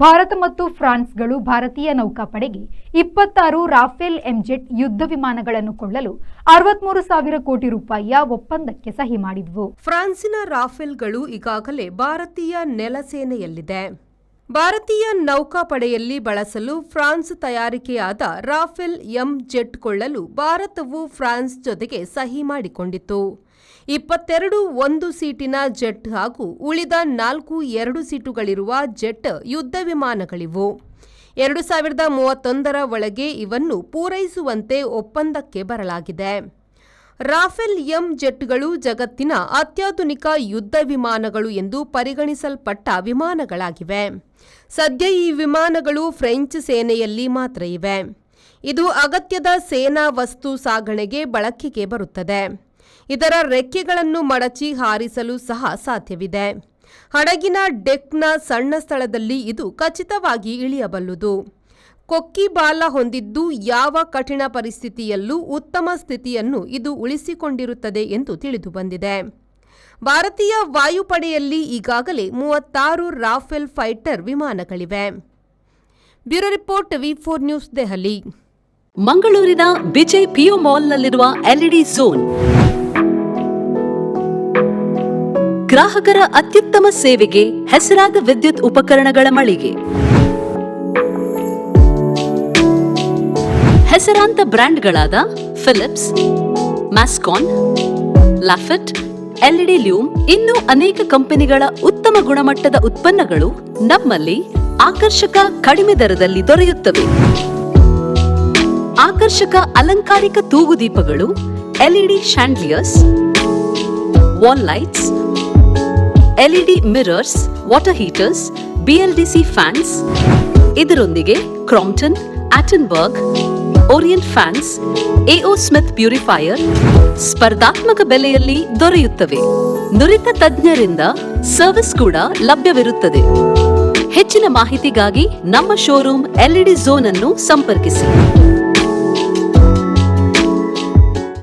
ಭಾರತ ಮತ್ತು ಫ್ರಾನ್ಸ್ಗಳು ಭಾರತೀಯ ನೌಕಾಪಡೆಗೆ 26 ರಾಫೆಲ್ ಎಂಜೆಟ್ ಯುದ್ಧ ವಿಮಾನಗಳನ್ನು ಕೊಳ್ಳಲು 63,000 ಕೋಟಿ ರೂಪಾಯಿಯ ಒಪ್ಪಂದಕ್ಕೆ ಸಹಿ ಮಾಡಿದವು. ಫ್ರಾನ್ಸಿನ ರಾಫೆಲ್ಗಳು ಈಗಾಗಲೇ ಭಾರತೀಯ ನೆಲಸೇನೆಯಲ್ಲಿದೆ. ಭಾರತೀಯ ನೌಕಾಪಡೆಯಲ್ಲಿ ಬಳಸಲು ಫ್ರಾನ್ಸ್ ತಯಾರಿಕೆಯಾದ ರಾಫೆಲ್ ಎಂಜೆಟ್ ಕೊಳ್ಳಲು ಭಾರತವು ಫ್ರಾನ್ಸ್ ಜೊತೆಗೆ ಸಹಿ ಮಾಡಿಕೊಂಡಿತ್ತು. 22 1 ಸೀಟಿನ ಜೆಟ್ ಹಾಗೂ ಉಳಿದ 4 2 ಸೀಟುಗಳಿರುವ ಜೆಟ್ ಯುದ್ಧ ವಿಮಾನಗಳಿವು. 2031ರ ಒಳಗೆ ಇವನ್ನು ಪೂರೈಸುವಂತೆ ಒಪ್ಪಂದಕ್ಕೆ ಬರಲಾಗಿದೆ. ರಾಫೆಲ್ ಎಂಜೆಟ್ಗಳು ಜಗತ್ತಿನ ಅತ್ಯಾಧುನಿಕ ಯುದ್ಧ ವಿಮಾನಗಳು ಎಂದು ಪರಿಗಣಿಸಲ್ಪಟ್ಟ ವಿಮಾನಗಳಾಗಿವೆ. ಸದ್ಯ ಈ ವಿಮಾನಗಳು ಫ್ರೆಂಚ್ ಸೇನೆಯಲ್ಲಿ ಮಾತ್ರ ಇವೆ. ಇದು ಅಗತ್ಯದ ಸೇನಾ ವಸ್ತು ಸಾಗಣೆಗೆ ಬಳಕೆಗೆ ಬರುತ್ತದೆ. ಇದರ ರೆಕ್ಕೆಗಳನ್ನು ಮಡಚಿ ಹಾರಿಸಲು ಸಹ ಸಾಧ್ಯವಿದೆ. ಹಡಗಿನ ಡೆಕ್ನ ಸಣ್ಣ ಸ್ಥಳದಲ್ಲಿ ಇದು ಖಚಿತವಾಗಿ ಇಳಿಯಬಲ್ಲುದು. ಕೊಕ್ಕಿ ಬಾಲ ಹೊಂದಿದ್ದು ಯಾವ ಕಠಿಣ ಪರಿಸ್ಥಿತಿಯಲ್ಲೂ ಉತ್ತಮ ಸ್ಥಿತಿಯನ್ನು ಇದು ಉಳಿಸಿಕೊಂಡಿರುತ್ತದೆ ಎಂದು ತಿಳಿದುಬಂದಿದೆ. ಭಾರತೀಯ ವಾಯುಪಡೆಯಲ್ಲಿ ಈಗಾಗಲೇ 36 ರಾಫೆಲ್ ಫೈಟರ್ ವಿಮಾನಗಳಿವೆ. Bureau report V4 news, Delhi. ಮಂಗಳೂರಿನ ವಿಜಯ್ ಪಿಯು ಮಾಲ್ನಲ್ಲಿರುವ ಎಲ್ಇಡಿ ಝೋನ್ ಗ್ರಾಹಕರ ಅತ್ಯುತ್ತಮ ಸೇವೆಗೆ ಹೆಸರಾದ ವಿದ್ಯುತ್ ಉಪಕರಣಗಳ ಮಳಿಗೆ. ಹೆಸರಾಂತ ಬ್ರ್ಯಾಂಡ್ಗಳಾದ ಫಿಲಿಪ್ಸ್, ಮ್ಯಾಸ್ಕಾನ್, ಲಾಫೆಟ್, ಎಲ್ಇಡಿ ಲ್ಯೂಮ್ ಇನ್ನೂ ಅನೇಕ ಕಂಪನಿಗಳ ಉತ್ತಮ ಗುಣಮಟ್ಟದ ಉತ್ಪನ್ನಗಳು ನಮ್ಮಲ್ಲಿ ಆಕರ್ಷಕ ಕಡಿಮೆ ದರದಲ್ಲಿ ದೊರೆಯುತ್ತವೆ. ಆಕರ್ಷಕ ಅಲಂಕಾರಿಕ ತೂಗುದೀಪಗಳು, LED chandeliers, wall lights, LED mirrors, water heaters, BLDC fans, ಇದರೊಂದಿಗೆ Crompton, Atomberg, Orient fans, AO Smith purifier ಸ್ಪರ್ಧಾತ್ಮಕ ಬೆಲೆಯಲ್ಲಿ ದೊರೆಯುತ್ತವೆ. ನುರಿತ ತಜ್ಞರಿಂದ ಸರ್ವಿಸ್ ಕೂಡ ಲಭ್ಯವಿರುತ್ತದೆ. ಹೆಚ್ಚಿನ ಮಾಹಿತಿಗಾಗಿ ನಮ್ಮ ಶೋರೂಮ್ ಎಲ್ಇಡಿ ಝೋನ್ ಅನ್ನು ಸಂಪರ್ಕಿಸಿ.